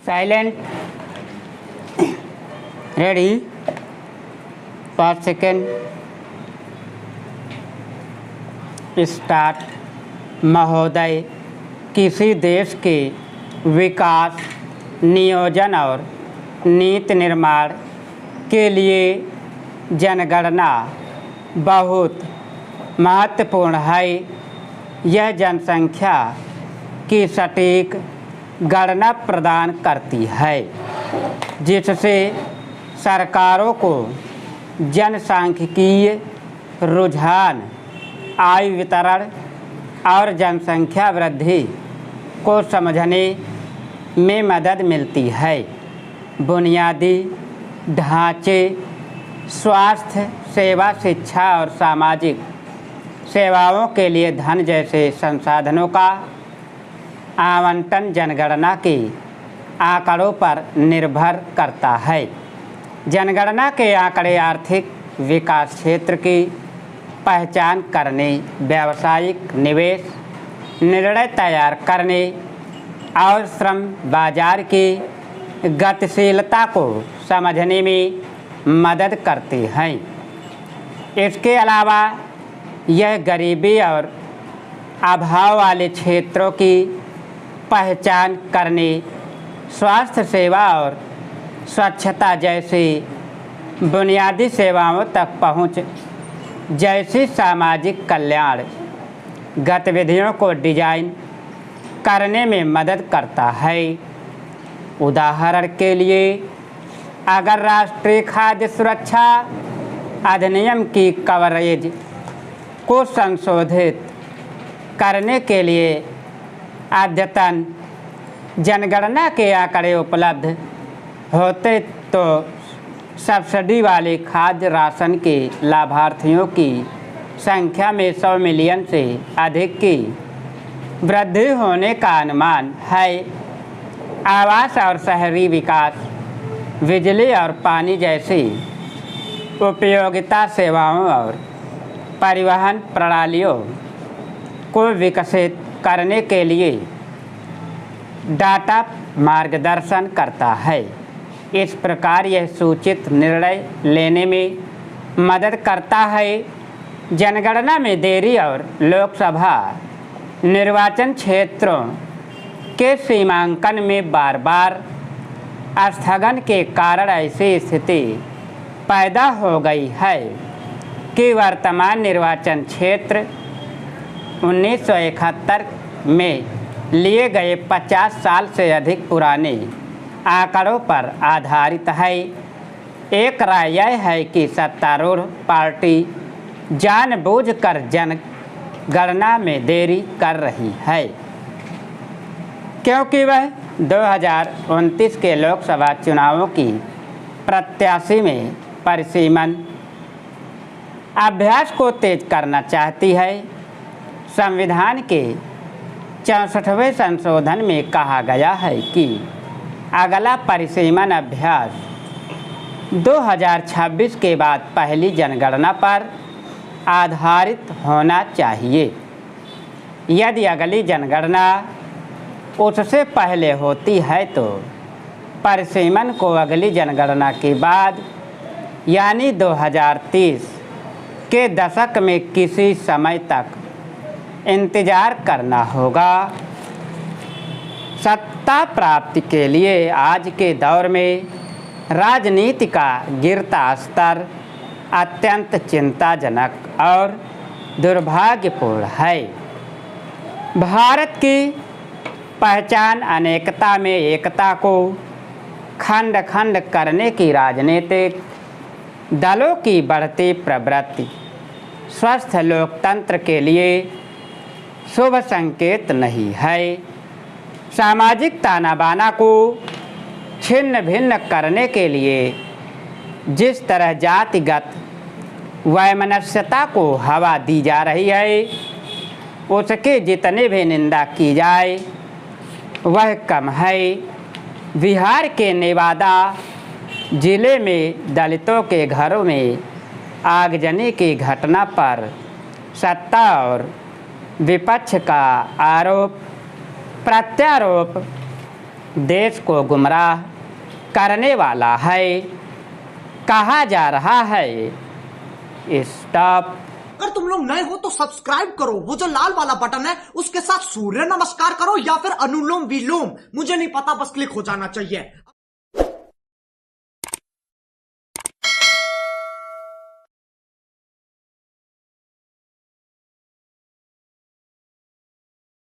Silent ready 5 second start. महोदय, किसी देश के विकास, नियोजन और नीति निर्माण के लिए जनगणना बहुत महत्वपूर्ण है। यह जनसंख्या की सटीक गणना प्रदान करती है, जिससे सरकारों को जनसांख्यिकीय रुझान, आय वितरण और जनसंख्या वृद्धि को समझने में मदद मिलती है। बुनियादी ढांचे, स्वास्थ्य सेवा, शिक्षा और सामाजिक सेवाओं के लिए धन जैसे संसाधनों का आवंटन जनगणना के आंकड़ों पर निर्भर करता है। जनगणना के आंकड़े आर्थिक विकास क्षेत्र की पहचान करने, व्यावसायिक निवेश निर्णय तैयार करने और श्रम बाजार की गतिशीलता को समझने में मदद करते हैं। इसके अलावा यह गरीबी और अभाव वाले क्षेत्रों की पहचान करने, स्वास्थ्य सेवा और स्वच्छता जैसी बुनियादी सेवाओं तक पहुंच जैसी सामाजिक कल्याण गतिविधियों को डिजाइन करने में मदद करता है। उदाहरण के लिए, अगर राष्ट्रीय खाद्य सुरक्षा अधिनियम की कवरेज को संशोधित करने के लिए अद्यतन जनगणना के आंकड़े उपलब्ध होते तो सब्सिडी वाले खाद्य राशन के लाभार्थियों की संख्या में 100 मिलियन से अधिक की वृद्धि होने का अनुमान है। आवास और शहरी विकास, बिजली और पानी जैसी उपयोगिता सेवाओं और परिवहन प्रणालियों को विकसित करने के लिए डाटा मार्गदर्शन करता है। इस प्रकार यह सूचित निर्णय लेने में मदद करता है। जनगणना में देरी और लोकसभा निर्वाचन क्षेत्रों के सीमांकन में बार बार स्थगन के कारण ऐसी स्थिति पैदा हो गई है कि वर्तमान निर्वाचन क्षेत्र 1971 में लिए गए 50 साल से अधिक पुराने आंकड़ों पर आधारित है। एक राय यह है कि सत्तारूढ़ पार्टी जानबूझकर जनगणना में देरी कर रही है, क्योंकि वह 2029 के लोकसभा चुनावों की प्रत्याशी में परिसीमन अभ्यास को तेज करना चाहती है। संविधान के 64वें संशोधन में कहा गया है कि अगला परिसीमन अभ्यास 2026 के बाद पहली जनगणना पर आधारित होना चाहिए। यदि अगली जनगणना उससे पहले होती है तो परिसीमन को अगली जनगणना के बाद यानी 2030 के दशक में किसी समय तक इंतजार करना होगा। सत्ता प्राप्ति के लिए आज के दौर में राजनीति का गिरता स्तर अत्यंत चिंताजनक और दुर्भाग्यपूर्ण है। भारत की पहचान अनेकता में एकता को खंड खंड करने की राजनीतिक दलों की बढ़ती प्रवृत्ति स्वस्थ लोकतंत्र के लिए शुभ संकेत नहीं है। सामाजिक तानाबाना को छिन्न भिन्न करने के लिए जिस तरह जातिगत वैमनस्यता को हवा दी जा रही है, उसकी जितनी भी निंदा की जाए वह कम है। बिहार के नेवादा जिले में दलितों के घरों में आगजनी की घटना पर सत्ता और विपक्ष का आरोप प्रत्यारोप देश को गुमराह करने वाला है, कहा जा रहा है। स्टॉप। अगर तुम लोग नए हो तो सब्सक्राइब करो, वो जो लाल वाला बटन है उसके साथ सूर्य नमस्कार करो या फिर अनुलोम विलोम, मुझे नहीं पता, बस क्लिक हो जाना चाहिए।